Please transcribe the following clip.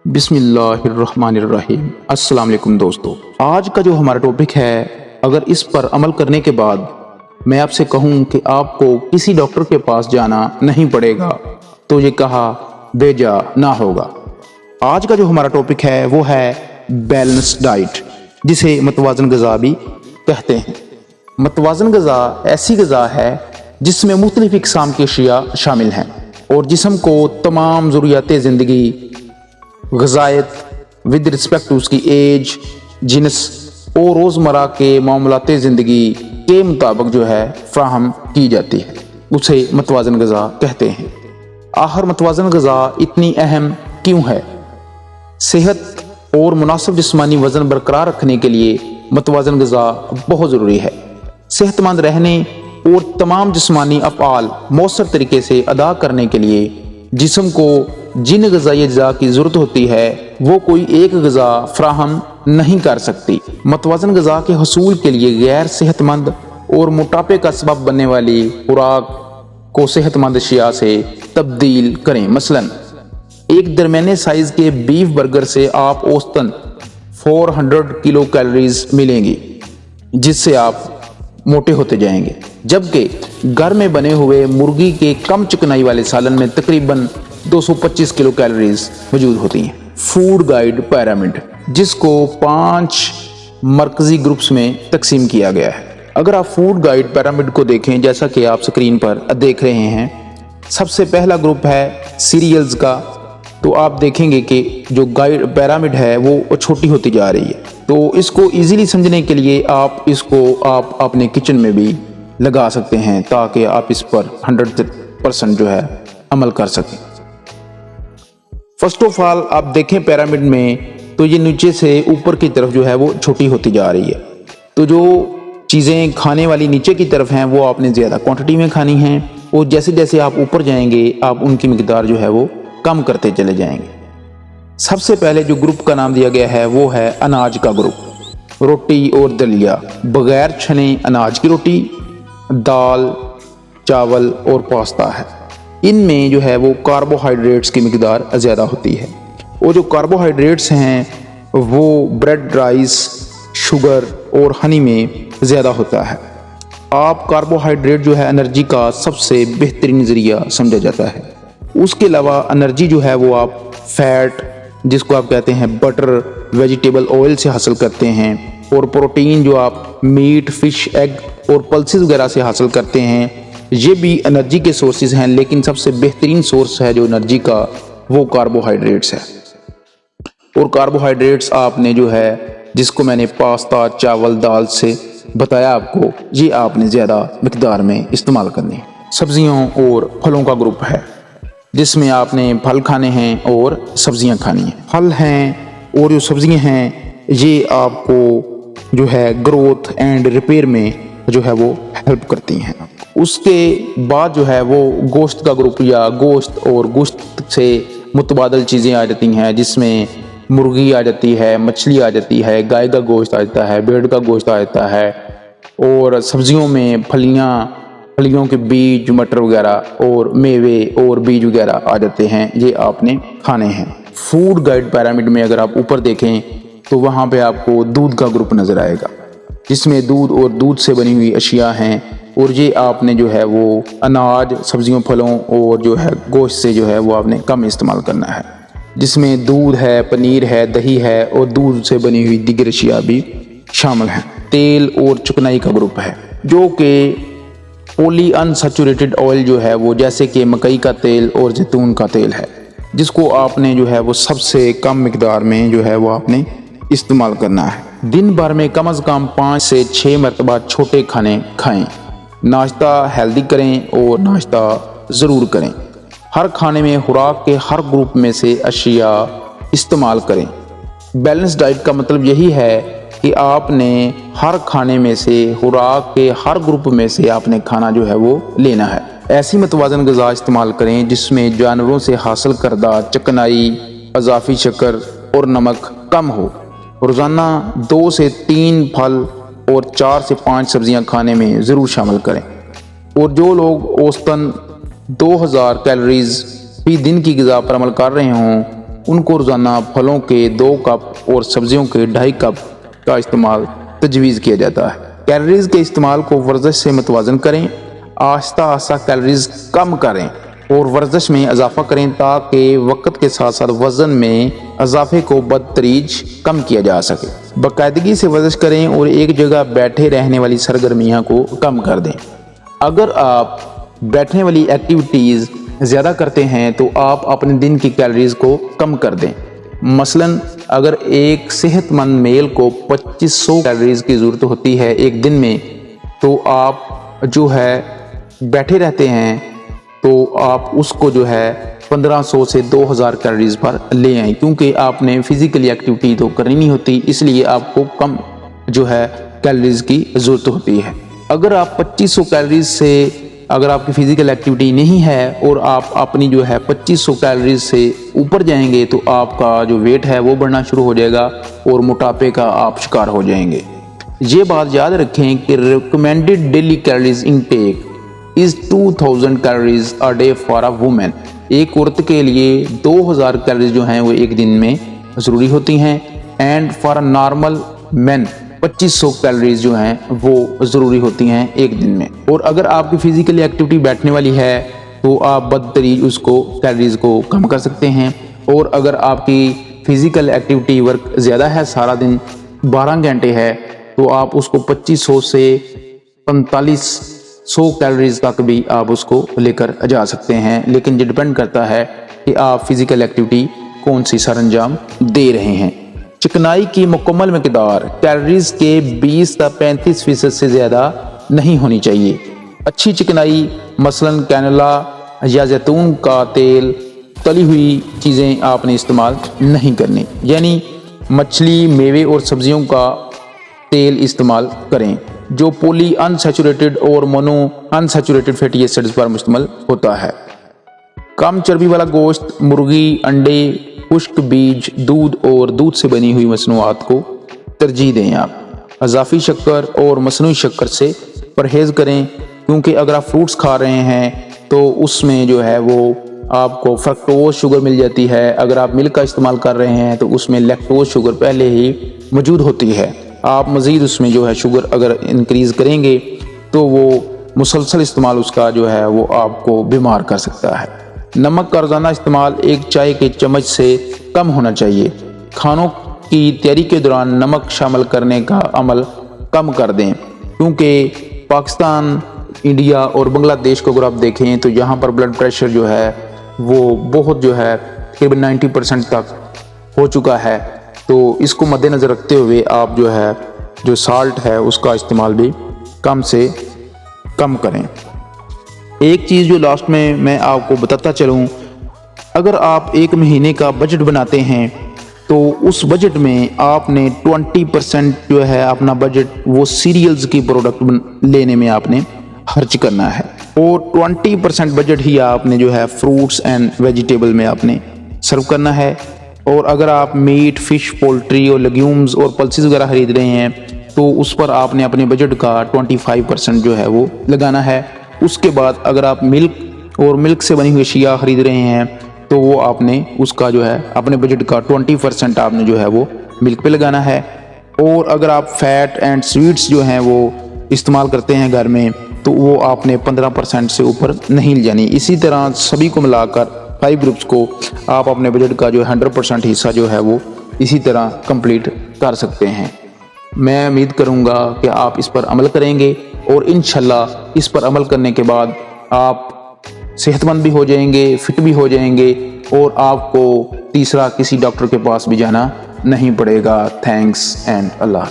बिस्मिल्लाहिर्रहमानिर्रहीम। अस्सलाम वालेकुम दोस्तों, आज का जो हमारा टॉपिक है, अगर इस पर अमल करने के बाद मैं आपसे कहूँ कि आपको किसी डॉक्टर के पास जाना नहीं पड़ेगा तो ये कहा बेजा ना होगा। आज का जो हमारा टॉपिक है वो है बैलेंस डाइट, जिसे मतवाज़न ग़िज़ा भी कहते हैं। मतवाज़न ग़िज़ा ऐसी ग़िज़ा है जिसमें मुख्तलिफ़ इक़साम की अशिया शामिल हैं और जिस्म को तमाम ज़रूरियात ज़िंदगी ग़िज़ायत विद रिस्पेक्ट टू उसकी एज, जिन्स और रोज़मर्रा के मामलात ज़िंदगी के मुताबिक जो है फ्राहम की जाती है, उसे मतवाज़न ग़िज़ा कहते हैं। आखिर मतवाज़न ग़िज़ा इतनी अहम क्यों है? सेहत और मुनासिब जिस्मानी वज़न बरकरार रखने के लिए मतवाज़न ग़िज़ा बहुत ज़रूरी है। सेहतमंद रहने और तमाम जिस्मानी अफ़आल मौसर तरीके से अदा करने के लिए जिस्म को जिन ग़िज़ाई अज्जा की ज़रूरत होती है वो कोई एक ग़िज़ा फ्राहम नहीं कर सकती। मतवाज़न ग़िज़ा के हसूल के लिए गैर सेहतमंद और मोटापे का सबब बनने वाली खुराक को सेहतमंद अशिया से तब्दील करें। मसलन एक दरमियाने साइज़ के बीफ बर्गर से आप औसतन 400 किलो कैलोरीज मिलेंगी, जिससे आप मोटे होते जाएंगे, जबकि घर में बने हुए मुर्गी के कम चिकनाई वाले सालन में तकरीबन 225 किलो कैलोरीज मौजूद होती हैं। फूड गाइड पिरामिड, जिसको 5 मरकजी ग्रुप्स में तकसीम किया गया है। अगर आप फूड गाइड पिरामिड को देखें, जैसा कि आप स्क्रीन पर देख रहे हैं, सबसे पहला ग्रुप है सीरियल्स का। तो आप देखेंगे कि जो गाइड पिरामिड है वो छोटी होती जा रही है। तो इसको इजीली समझने के लिए आप अपने किचन में भी लगा सकते हैं ताकि आप इस पर 100% जो है अमल कर सकें। फर्स्ट ऑफ ऑल आप देखें पिरामिड में तो ये नीचे से ऊपर की तरफ जो है वो छोटी होती जा रही है। तो जो चीज़ें खाने वाली नीचे की तरफ हैं वो आपने ज़्यादा क्वांटिटी में खानी हैं और जैसे जैसे आप ऊपर जाएंगे आप उनकी मिकदार जो है वो कम करते चले जाएंगे। सबसे पहले जो ग्रुप का नाम दिया गया है वो है अनाज का ग्रुप। रोटी और दलिया, बगैर छने अनाज की रोटी, दाल, चावल और पास्ता है। इनमें जो है वो कार्बोहाइड्रेट्स की मिकदार ज़्यादा होती है और जो कार्बोहाइड्रेट्स हैं वो ब्रेड, राइस, शुगर और हनी में ज़्यादा होता है। आप कार्बोहाइड्रेट जो है एनर्जी का सबसे बेहतरीन ज़रिया समझा जाता है। उसके अलावा एनर्जी जो है वो आप फैट, जिसको आप कहते हैं बटर, वेजिटेबल ऑयल से हासिल करते हैं, और प्रोटीन जो आप मीट, फिश, एग और पल्सेस वगैरह से हासिल करते हैं। ये भी एनर्जी के सोर्सेज हैं, लेकिन सबसे बेहतरीन सोर्स है जो एनर्जी का वो कार्बोहाइड्रेट्स है। और कार्बोहाइड्रेट्स आपने जो है जिसको मैंने पास्ता, चावल, दाल से बताया आपको, ये आपने ज़्यादा मिकदार में इस्तेमाल करनी है। सब्जियों और फलों का ग्रुप है जिसमें आपने फल खाने हैं और सब्जियां खानी हैं। फल हैं और जो सब्जियां हैं ये आपको जो है ग्रोथ एंड रिपेयर में जो है वो हेल्प करती हैं। उसके बाद जो है वो गोश्त का ग्रुप, या गोश्त और गोश्त से मुतबादल चीज़ें आ जाती हैं, जिसमें मुर्गी आ जाती है, मछली आ जाती है, गाय का गोश्त आ जाता है, भेड़ का गोश्त आ जाता है, और सब्जियों में फलियों के बीज, मटर वगैरह और मेवे और बीज वगैरह आ जाते हैं, ये आपने खाने हैं। फूड गाइड पिरामिड में अगर आप ऊपर देखें तो वहाँ पे आपको दूध का ग्रुप नज़र आएगा, जिसमें दूध और दूध से बनी हुई अशिया हैं, और ये आपने जो है वो अनाज, सब्जियों, फलों और जो है गोश्त से जो है वो आपने कम इस्तेमाल करना है, जिसमें दूध है, पनीर है, दही है और दूध से बनी हुई दीगर अशिया भी शामिल हैं। तेल और चिकनाई का ग्रुप है, जो कि पॉली अनसैचुरेटेड ऑयल जो है वो, जैसे कि मकई का तेल और जैतून का तेल है, जिसको आपने जो है वो सबसे कम मिकदार में जो है वो आपने इस्तेमाल करना है। दिन भर में कम से कम 5 से 6 मरतबा छोटे खाने खाएं। नाश्ता हेल्दी करें और नाश्ता ज़रूर करें। हर खाने में खुराक के हर ग्रुप में से अशिया इस्तेमाल करें। बैलेंस डाइट का मतलब यही है कि आपने हर खाने में से खुराक के हर ग्रुप में से आपने खाना जो है वो लेना है। ऐसी मतवाज़न ग़िज़ा इस्तेमाल करें जिसमें जानवरों से हासिल करदा चिकनाई, अज़ाफ़ी शक्कर और नमक कम हो। रोज़ाना 2 से 3 फल और 4 से 5 सब्जियां खाने में ज़रूर शामिल करें। और जो लोग औसतन 2000 कैलोरीज फी दिन की ग़िज़ा पर अमल कर रहे हों उनको रोज़ाना फलों के 2 कप और सब्जियों के 2.5 कप का इस्तेमाल तजवीज़ किया जाता है। कैलोरीज़ के इस्तेमाल को वर्जिश से मतवाज़न करें, आहिस्ता आहिस्ता कैलोरीज़ कम करें और वर्जिश में इजाफा करें ताकि वक्त के साथ साथ वज़न में इजाफे को बदतरीज कम किया जा सके। बाकायदगी से वर्जिश करें और एक जगह बैठे रहने वाली सरगर्मियाँ को कम कर दें। अगर आप बैठने वाली एक्टिविटीज़ ज़्यादा करते हैं तो आप अपने दिन की कैलोरीज़ को कम कर दें। मसलन अगर एक सेहतमंद मेल को 2500 कैलोरीज़ की ज़रूरत होती है एक दिन में, तो आप जो है बैठे रहते हैं तो आप उसको जो है 1500 से 2000 कैलोरीज़ पर ले आएँ, क्योंकि आपने फिज़िकली एक्टिविटी तो करनी नहीं होती, इसलिए आपको कम जो है कैलोरीज़ की ज़रूरत होती है। अगर आप 2500 कैलोरीज़ से अगर आपकी फ़िज़िकल एक्टिविटी नहीं है और आप अपनी जो है 2500 कैलोरीज़ से ऊपर जाएंगे तो आपका जो वेट है वो बढ़ना शुरू हो जाएगा और मोटापे का आप शिकार हो जाएंगे। ये बात याद रखें कि recommended daily calories intake is 2000 calories a day for a women. एक औरत के लिए 2000 कैलोरीज जो हैं वो एक दिन में ज़रूरी होती हैं, and for a normal man 2500 calories जो हैं वो ज़रूरी होती हैं एक दिन में। और अगर आपकी फ़िज़िकली एक्टिविटी बैठने वाली है तो आप बदतरीज उसको कैलोरीज़ को कम कर सकते हैं। और अगर आपकी फ़िज़िकल एक्टिविटी वर्क ज़्यादा है, सारा दिन 12 घंटे है, तो आप उसको 2500 से 4500 कैलोरीज़ तक भी आप उसको लेकर जा सकते हैं। लेकिन ये डिपेंड करता है कि आप फ़िज़िकल एक्टिविटी कौन सी सरंजाम दे रहे हैं। चिकनाई की मुकम्मल मकदार कैलोरीज़ के 20 से 35% से ज़्यादा नहीं होनी चाहिए। अच्छी चिकनाई मसलन कैनोला या जैतून का तेल, तली हुई चीज़ें आपने इस्तेमाल नहीं करनी, यानी मछली, मेवे और सब्जियों का तेल इस्तेमाल करें जो पॉली अनसैचुरेटेड और मोनो अनसैचुरेटेड फैटी एसिड्स पर मुश्तमिल होता है। कम चर्बी वाला गोश्त, मुर्गी, अंडे, खुश्क बीज, दूध और दूध से बनी हुई मसनूआत को तरजीह दें। आप अज़ाफ़ी शक्कर और मसनूई शक्कर से परहेज़ करें, क्योंकि अगर आप फ्रूट्स खा रहे हैं तो उसमें जो है वो आपको फ्रक्टोज शुगर मिल जाती है। अगर आप मिल्क का इस्तेमाल कर रहे हैं तो उसमें लैक्टोज शुगर पहले ही मौजूद होती है। आप मज़ीद उसमें जो है शुगर अगर इंक्रीज़ करेंगे तो वो मुसलसल इस्तेमाल उसका जो है वो आपको बीमार कर सकता है। नमक का रोज़ाना इस्तेमाल 1 चाय के चम्मच से कम होना चाहिए। खानों की तैयारी के दौरान नमक शामिल करने का अमल कम कर दें, क्योंकि पाकिस्तान, इंडिया और बांग्लादेश को अगर आप देखें तो यहाँ पर ब्लड प्रेशर जो है वो बहुत जो है तकरीबन 90% तक हो चुका है। तो इसको मद्देनज़र रखते हुए आप जो है जो साल्ट है उसका इस्तेमाल भी कम से कम करें। एक चीज़ जो लास्ट में मैं आपको बताता चलूँ, अगर आप एक महीने का बजट बनाते हैं तो उस बजट में आपने 20% जो है अपना बजट वो सीरियल्स की प्रोडक्ट लेने में आपने खर्च करना है, और 20% बजट ही आपने जो है फ्रूट्स एंड वेजिटेबल में आपने सर्व करना है। और अगर आप मीट, फिश, पोल्ट्री और लेग्यूम्स और पल्सेस वगैरह खरीद रहे हैं तो उस पर आपने अपने बजट का 25% जो है वो लगाना है। उसके बाद अगर आप मिल्क और मिल्क से बनी हुई अशिया ख़रीद रहे हैं तो वो आपने उसका जो है अपने बजट का 20% आपने जो है वो मिल्क पे लगाना है। और अगर आप फैट एंड स्वीट्स जो हैं वो इस्तेमाल करते हैं घर में तो वो आपने 15% से ऊपर नहीं ले जानी। इसी तरह सभी को मिलाकर 5 ग्रुप्स को आप अपने बजट का जो 100% हिस्सा जो है वो इसी तरह कंप्लीट कर सकते हैं। मैं उम्मीद करूँगा कि आप इस पर अमल करेंगे और इंशाल्लाह इस पर अमल करने के बाद आप सेहतमंद भी हो जाएंगे, फिट भी हो जाएंगे और आपको तीसरा किसी डॉक्टर के पास भी जाना नहीं पड़ेगा। Thanks and Allah.